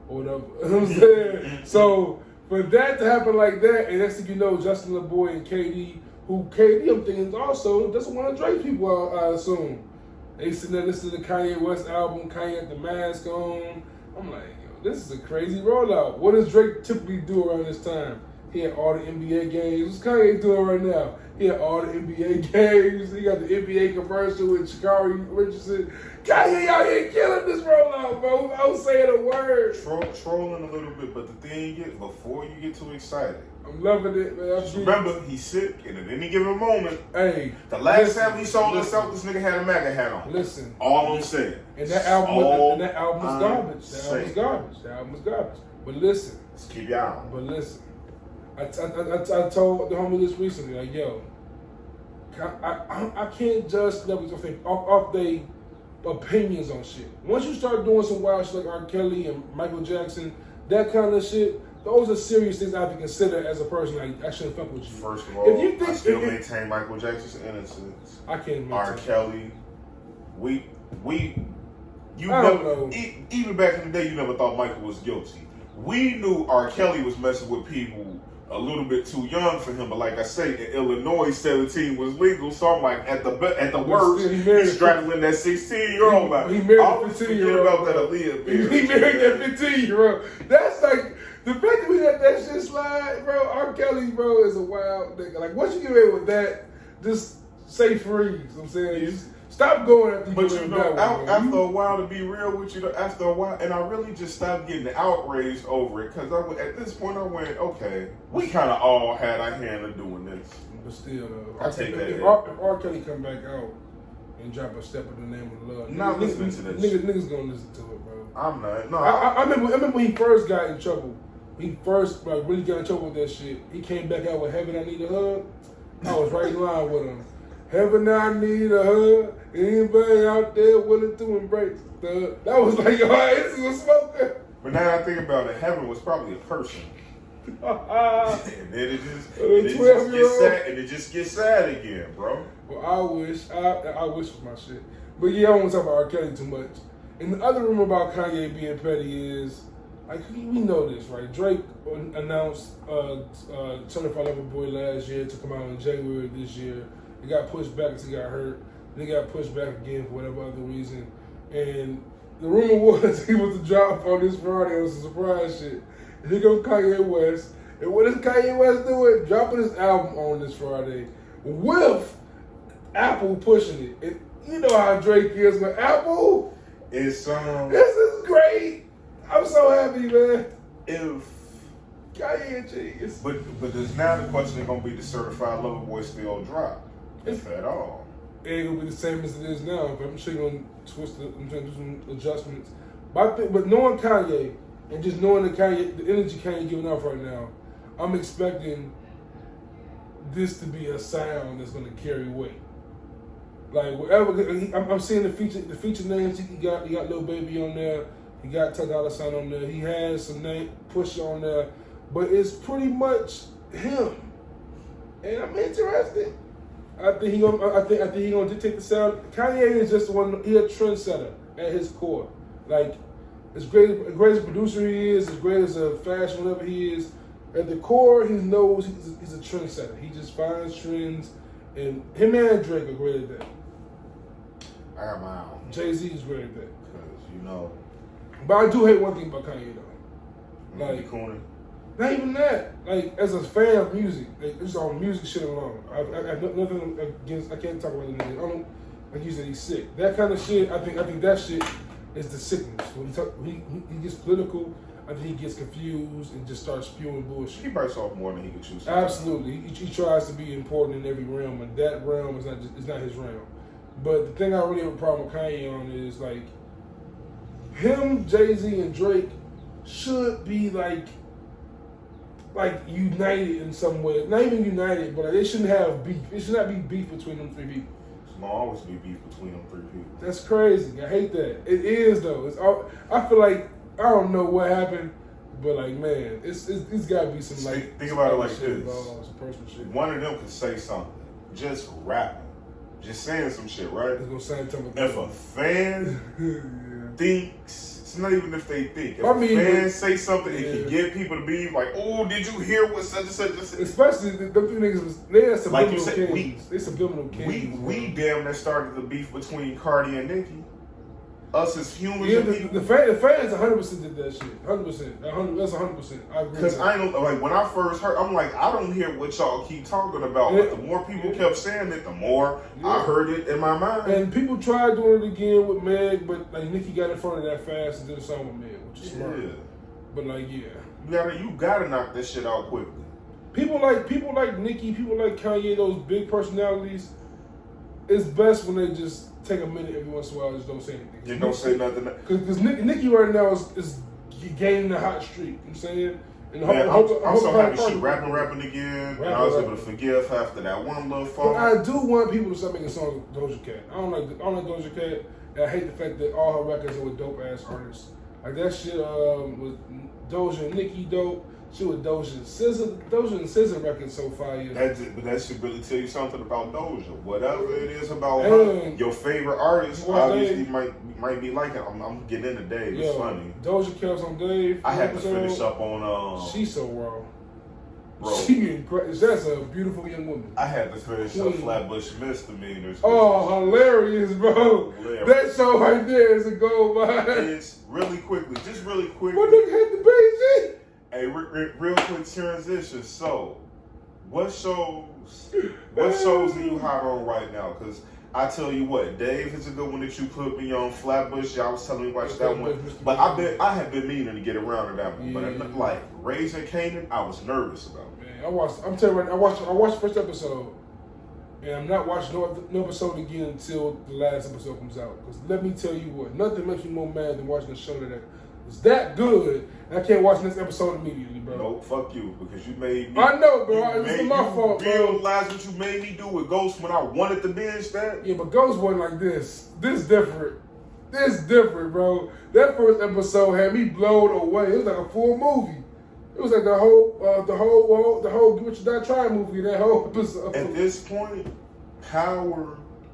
or whatever. You know what I'm saying? So for that to happen like that, and next thing you know, Justin LeBoy and KD, who KD I'm thinking also doesn't want to Drake people, I assume. They sitting there listening to Kanye West album, Kanye had the mask on. I'm like, yo, this is a crazy rollout. What does Drake typically do around this time? He had all the NBA games. What's Kanye doing right now? He had all the NBA games. He got the NBA commercial with Sha'Carri Richardson. Kanye out here killing this rollout, bro. I was saying a word. Trolling a little bit, but the thing is, before you get too excited, I'm loving it, man. Just remember, he's sick, and at any given moment, hey, the last time we saw this out, this nigga had a MAGA hat on. Listen. All I'm saying. And that album was garbage. That album was garbage. But listen. Let's keep your eye on. But listen. I told the homie this recently, like, yo, I can't judge celebrities off their opinions on shit. Once you start doing some wild shit like R. Kelly and Michael Jackson, that kind of shit, those are serious things I have to consider as a person. Like, I shouldn't fuck with you. First of all, if you think, I still maintain Michael Jackson's innocence. I can't maintain R. Kelly, you I never, don't know. Even back in the day, you never thought Michael was guilty. We knew R. Kelly was messing with people a little bit too young for him, but like I say, in Illinois, 17 was legal. So I'm like, at the worst, he's straddling that 16-year-old. He married I a was 15-year-old. about that Aaliyah. He married that 15-year-old. That's like the fact that we let that shit slide, bro. R. Kelly, bro, is a wild nigga. Like, once you get away with that, just say freeze. You know what I'm saying, just stop going after you. But you know, after a while, to be real with you, after a while, and I really just stopped getting outraged over it, because at this point I went, okay, we kind of all had our hand in doing this. But still, I take that. If R. Kelly come back out and drop a Step in the Name of Love, not listening to this. Niggas gonna listen to it, bro. I'm not. No, I remember when he first got in trouble. He first really got in trouble with that shit. He came back out with Heaven, I Need a Hug. I was right in line with him. Heaven, I need a hug. Anybody out there willing to embrace the? That was like, yo, this is a smoker. But now I think about it, Heaven was probably a person. And then it just gets sad again, bro. Well, I wish was my shit. But yeah, I don't want to talk about R. Kelly too much. And the other rumor about Kanye being petty is, like, we know this, right? Drake announced Certified Lover Boy last year to come out in January of this year. It got pushed back because he got hurt. Then it got pushed back again for whatever other reason. And the rumor was he was to drop on this Friday. It was a surprise shit. And here goes Kanye West. And what is Kanye West doing? Dropping his album on this Friday with Apple pushing it. And you know how Drake is with Apple. It's This is great. I'm so happy, man. If Kanye genius. But there's now the question gonna be, the Certified Lover Boy still drop, if at all. It ain't gonna be the same as it is now. But I'm sure you're gonna I'm trying to do some adjustments. But knowing Kanye and just knowing the energy Kanye giving off right now, I'm expecting this to be a sound that's gonna carry weight. Like whatever, I'm seeing the feature names he got. He got Lil Baby on there. He got $10 on there. He has some name Push on there, but it's pretty much him. And I'm interested. I think he gonna dictate the sound. Kanye is just one. He a trendsetter at his core. Like, as great as a producer he is, as great as a fashion lover he is, at the core he knows he's a trendsetter. He just finds trends, and him and Drake are great at that. I got my own. Jay-Z is great at that. Because But I do hate one thing about Kanye though. Like, corny. Not even that. Like, as a fan of music, like, just on music shit alone, I have nothing against. I can't talk about the nigga. I don't. Like you said, he's sick. That kind of shit. I think that shit is the sickness. When he gets political, I think he gets confused and just starts spewing bullshit. He bites off more than he can chew. Absolutely, he tries to be important in every realm, and that realm is not his realm. But the thing I really have a problem with Kanye on is, like, him, Jay-Z, and Drake should be like united in some way. Not even united, but like, they shouldn't have beef. It should not be beef between them three people. There's always be beef between them three people. That's crazy. I hate that. It is though. I feel like, I don't know what happened, but like, man, it's got to be some like. Think about it like shit this. Some personal shit. One of them could say something, just rapping, just saying some shit, right? It's gonna sound something. If a fan thinks. It's not even if they think. If fans say something, it can get people to be like, "Oh, did you hear what such and such?" Especially the three niggas, they are subliminal like you said, kings. They subliminal kings. We damn near started the beef between Cardi and Nicki. Us as humans. Yeah, and people. the fans 100% did that shit. 100%. That's 100%. I agree. Because I don't like, when I first heard, I'm like, I don't hear what y'all keep talking about. Yeah. But the more people kept saying it, the more I heard it in my mind. And people tried doing it again with Meg, but like Nicki got in front of that fast and did a song with Meg, which is smart. But like, you gotta knock this shit out quickly. People like Nicki, people like Kanye, those big personalities. It's best when they just take a minute every once in a while and just don't say anything. Just don't say nothing. Because Nicki right now is gaining a hot streak. You know what I'm saying? And I'm so happy she rapping again. And I was able to forgive her after that one little phone. But I do want people to start making songs with Doja Cat. I don't like Doja Cat. And I hate the fact that all her records are with dope ass artists. Like that shit with Doja and Nicki dope. She was Doja. Doja and SZA record so fire. But that should really tell you something about Doja. Whatever it is about her, your favorite artist, obviously might be like it. I'm getting into Dave. It's funny. Doja kills on Dave. I had to finish up on. She's so raw. Bro, that's a beautiful young woman. I had to finish up Flatbush Misdemeanors. Oh, hilarious, bro. Hilarious. That show right there is a gold mine. It's really quickly. What nigga had the baby? Hey, real quick transition. So, what shows are you hot on right now? Because I tell you what, Dave is a good one that you put me on. Flatbush, y'all was telling me to watch that one. But I have been meaning to get around to that one. Yeah. But like Raising Kanan, I was nervous about. Man, I'm telling you right now, I watched the first episode. And I'm not watching no episode again until the last episode comes out. Because let me tell you what, nothing makes me more mad than watching a show that is that good, and I can't watch the next episode immediately, bro. No, fuck you, because you made me. I know, bro. It's my fault, bro. You realize what you made me do with Ghost when I wanted to binge that? Yeah, but Ghost wasn't like this. This different, bro. That first episode had me blown away. It was like a full movie. It was like the whole Get What You Die Trying movie. That whole episode. At this point,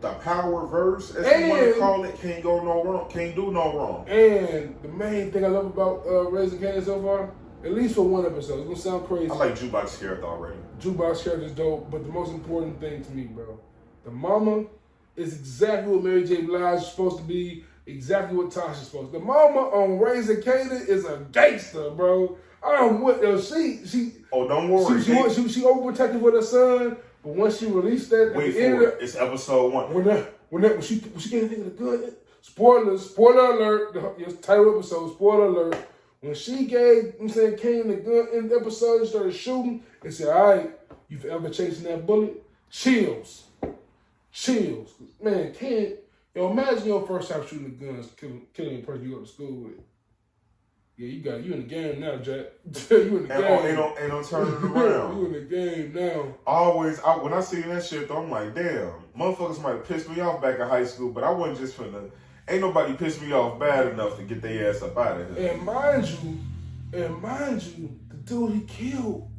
the power verse, as you want to call it, can't go no wrong. Can't do no wrong. And the main thing I love about Raising Kanan so far, at least for one episode, it's gonna sound crazy. I like Jukebox character already. Jukebox character is dope, but the most important thing to me, bro, the mama is exactly what Mary J. Blige is supposed to be. Exactly what Tasha's supposed to be. The mama on Raising Kanan is a gangster, bro. I'm with her. She. Oh, don't worry. She overprotective with her son. But once she released that, wait for it. It's episode 1. When she gave the nigga the gun, spoiler alert. The title episode, spoiler alert. When she gave, Kane the gun in the episode and started shooting, and said, "All right, you forever chasing that bullet?" Chills. Man, Kane, imagine your first time shooting the guns, killing the person you go to school with. Yeah, you in the game now, Jack. You in the game. Ain't no turning around. You in the game now. When I see that shit, though, I'm like, damn, motherfuckers might have pissed me off back in high school, but I wasn't just finna. Ain't nobody pissed me off bad enough to get their ass up out of here. And mind you, the dude he killed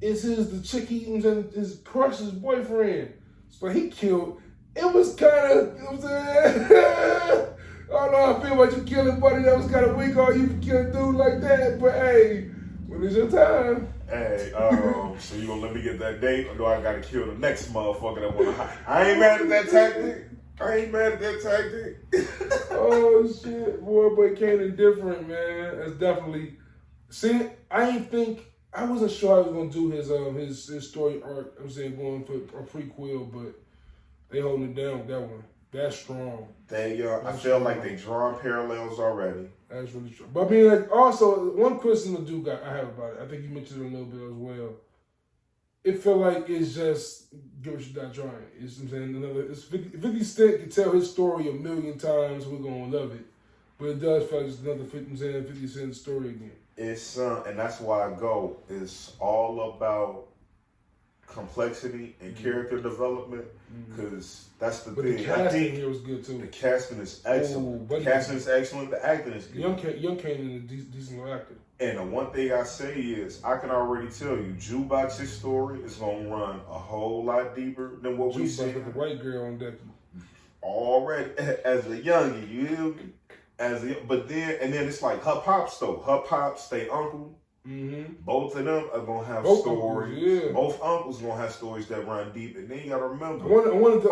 is the chick his crush's boyfriend. So he killed. It was kind of, you know what I'm saying? I don't know how I feel about you killing buddy. That was kind of weak on you for killing a dude like that. But hey, when it's your time. Hey, so you gonna let me get that date, or do I gotta kill the next motherfucker that wanna hide? I ain't mad at that tactic. Oh shit, boy, but Kanan different, man. That's definitely. See, I wasn't sure I was gonna do his story arc. I'm saying going for a prequel, but they holding it down with that one. That's strong. I feel like they drawing parallels already. That's really strong. But I mean, like, also, one criticism I have about it, I think you mentioned it a little bit as well. It felt like it's just Get What You Die Trying. It's, I'm saying, it's 50 Cent can tell his story a million times, we're going to love it. But it does feel like it's another 50 Cent story again. It's, and that's why I go, it's all about complexity and character development, because that's the thing. The casting here was good too. The casting is excellent. The casting is excellent. The acting is good. Young Kanan is a decent actor. And the one thing I say is, I can already tell you, Jukebox's story is going to run a whole lot deeper than what we see. With the white girl on deck. Already, as a youngin', you hear me? But then it's like her pops though. Her pops, they uncle. Mm-hmm. Both of them are gonna have stories. Uncles, yeah. Both uncles gonna have stories that run deep, and then you gotta remember. I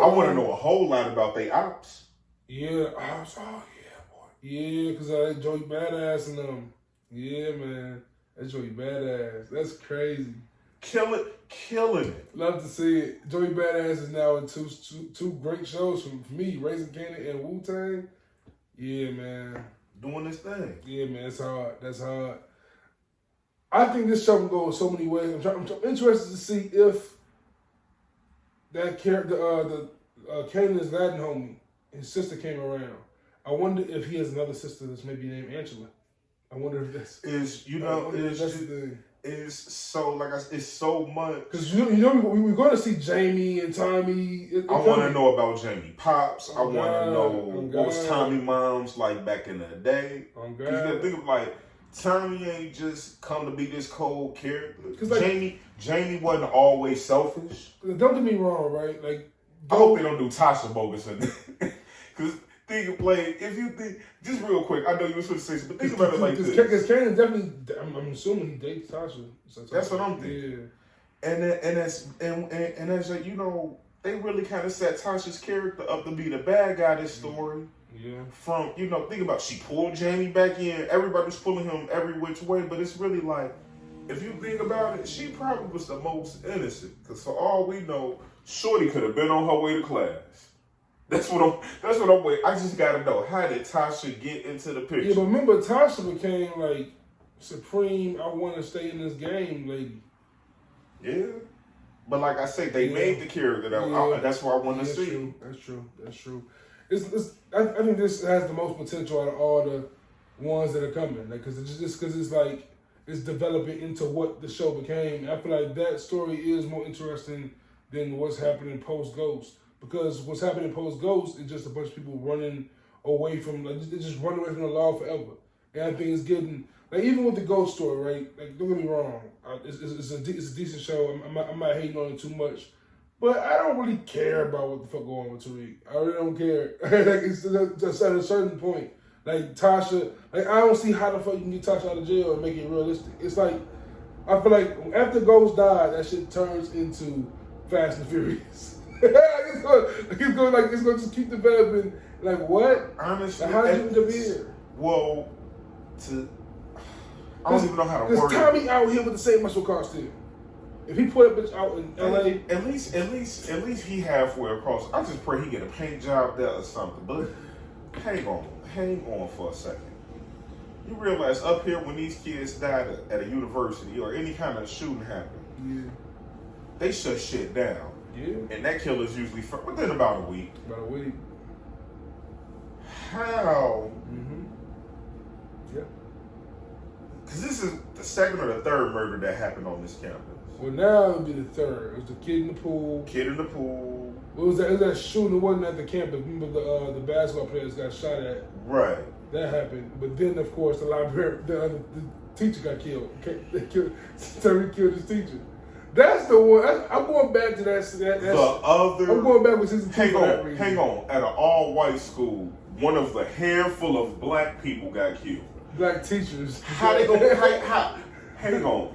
want to know a whole lot about their ops. Yeah, ops. Oh yeah, boy. Yeah, because that Joey Badass and them. Yeah, man, that Joey Badass. That's crazy. Killing it. Love to see it. Joey Badass is now in two great shows for me, Raising Kanan and Wu-Tang. Yeah, man. Doing this thing. Yeah, man. That's hard. I think this show can go in so many ways. I'm interested to see if that character, Kanan's Latin homie, his sister came around. I wonder if he has another sister that's maybe named Angela. I wonder if that's it's so like it's so much because we're going to see Jamie and Tommy. I want to know about Jamie Pops. I want to know what was Tommy Mom's like back in the day. Because you got to think of like Tommy ain't just come to be this cold character. Because like, Jamie wasn't always selfish. Don't get me wrong, right? Like, I hope they don't do Tasha bogus in there. Because think of play. If you think, just real quick, I know you were supposed to say, but think about it like this. Because Kanan definitely, I'm assuming he dates Tasha. That's what I'm thinking. Yeah. And that's like, you know, they really kind of set Tasha's character up to be the bad guy this story. Yeah. From, you know, think about, she pulled Jamie back in. Everybody was pulling him every which way, but it's really like, if you think about it, she probably was the most innocent. Because for all we know, Shorty could have been on her way to class. That's what I'm waiting. I just gotta know, how did Tasha get into the picture? Yeah, but remember, Tasha became like supreme, I want to stay in this game lady. Yeah. But like I say, they made the character that's what I want to see. True. That's true. I think this has the most potential out of all the ones that are coming. Like, because it's like it's developing into what the show became. I feel like that story is more interesting than what's happening post Ghost. Because what's happening post Ghost is just a bunch of people running away from, like, they just run away from the law forever. And I think it's getting, like, even with the Ghost story, right? Like, don't get me wrong, it's a decent show. I'm not hating on it too much. But I don't really care about what the fuck going on with Tariq. I really don't care. Like, it's just at a certain point. Like, Tasha, like, I don't see how the fuck you can get Tasha out of jail and make it realistic. It's like, I feel like after Ghost died, that shit turns into Fast and Furious. It's going to just keep developing. Like, what? Honestly, like, how did you end up here? Well, I don't even know how to word it. Tommy out here with the same muscle car still. If he put a bitch out in LA, at least he halfway across. I just pray he get a paint job there or something. But hang on for a second. You realize up here when these kids died at a university or any kind of shooting happened, they shut shit down. Yeah. And that killer's usually within about a week. How? Mm-hmm. Yeah. Because this is the second or the third murder that happened on this campus. Well, now it'll be the third. It was the kid in the pool. What was that? It was that shooting that wasn't at the campus. Remember the basketball players got shot at? Right. That happened. But then, of course, the teacher got killed. Terry killed his teacher. That's the one. I'm going back to that. I'm going back with season 2. Hang on. At an all-white school, one of the handful of black people got killed. Black teachers. How they gonna? Hang on.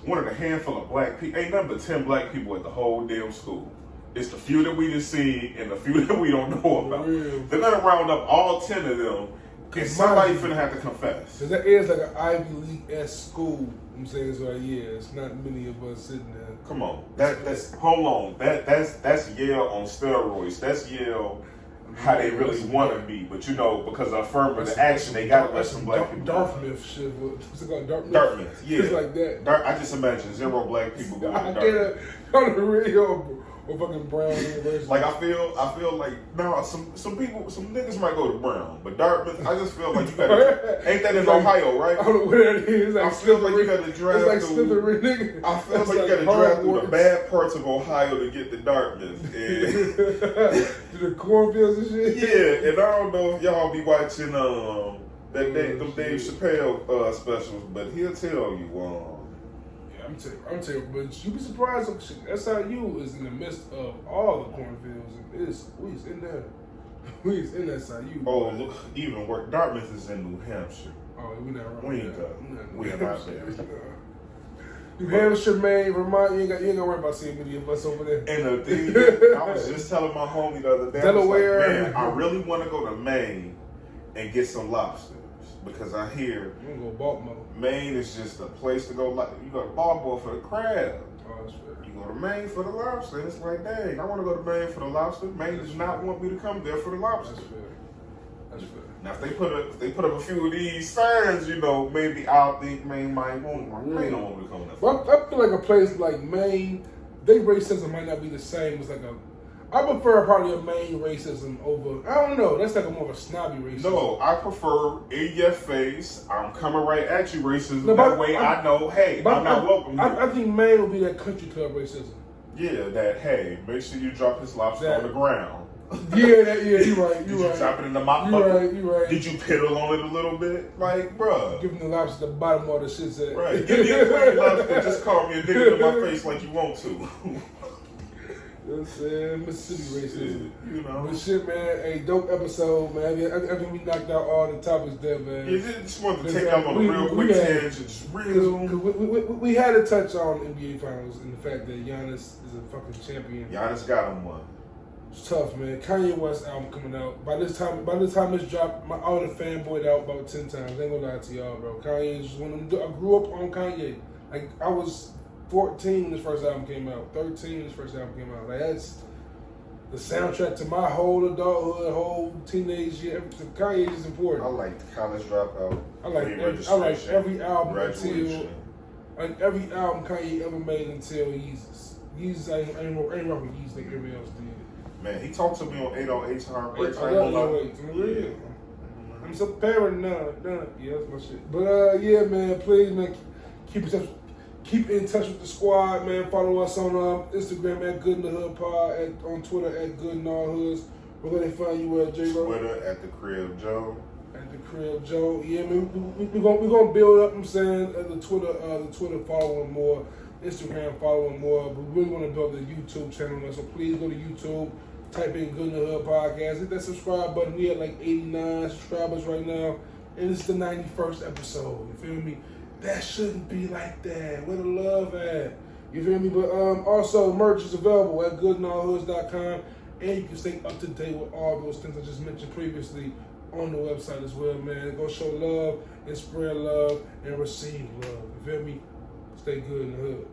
One of the handful of black people. Ain't nothing but 10 black people at the whole damn school. It's the few that we just seen and the few that we don't know about. They're gonna round up all 10 of them. And somebody finna have to confess. Cause that is like an Ivy League-esque school. I'm saying so. Yeah, it's not many of us sitting there. Come on, that's hold on. That's Yale on steroids. That's Yale how they really want to be, but you know, because of affirmative action, they got to let some black people. Dartmouth shit. What's it called? Dartmouth. Yeah, it's like that. I just imagine 0 black people going to Dartmouth. On the radio. Or fucking Brown University. Like I feel like some niggas might go to Brown, but Dartmouth, I just feel like you gotta. Ain't that in Ohio, right? I don't know where that is. Like I feel like you gotta drive it's like through. Nigga. I feel like you gotta drive through the bad parts of Ohio to get to Dartmouth. And to the cornfields and shit. Yeah, and I don't know if y'all be watching them Dave Chappelle specials, but he'll tell you. I'm telling you, but you be surprised. SIU is in the midst of all the cornfields. We's in there. We's in SIU. Oh, look, even worse. Dartmouth is in New Hampshire. Oh, we not wrong. We ain't not there. New Hampshire, Maine, Vermont. You ain't got to worry about seeing many of us over there. And the thing is, I was just telling my homie the other day, Delaware. I was like, man, I really want to go to Maine and get some lobsters. Because I hear you go to Baltimore. Maine is just a place to go. Like you go to Baltimore for the crab. Oh, that's fair. You go to Maine for the lobster. And it's like, dang, I want to go to Maine for the lobster. Maine does not want me to come there for the lobster. That's fair. Now if they put up a few of these signs, you know, maybe I'll think Maine might want me. Maine don't want me to come there. Well, I feel like a place like Maine, their racism might not be the same as like a. I prefer probably a Maine racism over. I don't know. That's like a more of a snobby racism. No, I prefer in your face. I'm coming right at you racism. No, that way I know. Hey, I'm not welcome. I think Maine will be that country club racism. Yeah, that hey, make sure you drop this lobster on the ground. You right. Did you chop it in the mop You bucket? right. You right. Did you piddle on it a little bit? Like, bruh. Giving the lobster the bottom of the shit's at. Right. Give me a quick lobster. Just call me and dig it in my face like you want to. You know what I'm saying? Mississippi racism. You know. But shit, man. Hey, dope episode, man. I think we knocked out all the topics there, man. Yeah, just wanted to take out on a real quick tangent. Just real. We had to touch on NBA Finals and the fact that Giannis is a fucking champion. Giannis got him one. It's tough, man. Kanye West album coming out. By this time it's dropped, I would have fanboyed out about 10 times. I ain't gonna lie to y'all, bro. Kanye is one of them. I grew up on Kanye. Like, I was 14 when his first album came out. 13 when his first album came out. Like, that's the soundtrack to my whole adulthood, whole teenage year. Kanye is important. I like the College Dropout. I like every album until every album Kanye ever made until Yeezus. Yeezus ain't rock with Yeezus like everybody else did. Man, he talked to me on 808's Heartbreak. I love 808. For real. I'm so paranoid now. Yeah, that's my shit. But yeah, man, please, man, keep in touch with the squad, man. Follow us on Instagram at Good in the Hood Pod, on Twitter at Good in All Hoods. Where they find you at, J-Lo? Twitter at The Crib Joe. At The Crib Joe. Yeah, man, we're gonna build up, I'm saying, the Twitter following more, Instagram following more, but we really want to build a YouTube channel, man. So please go to YouTube, type in Good in the Hood Podcast, hit that subscribe button. We at like 89 subscribers right now, and it's the 91st episode. You feel me? That shouldn't be like that. Where the love at? You feel me? But also, merch is available at goodandallhoods.com, and you can stay up to date with all those things I just mentioned previously on the website as well, man. Go show love and spread love and receive love. You feel me? Stay good in the hood.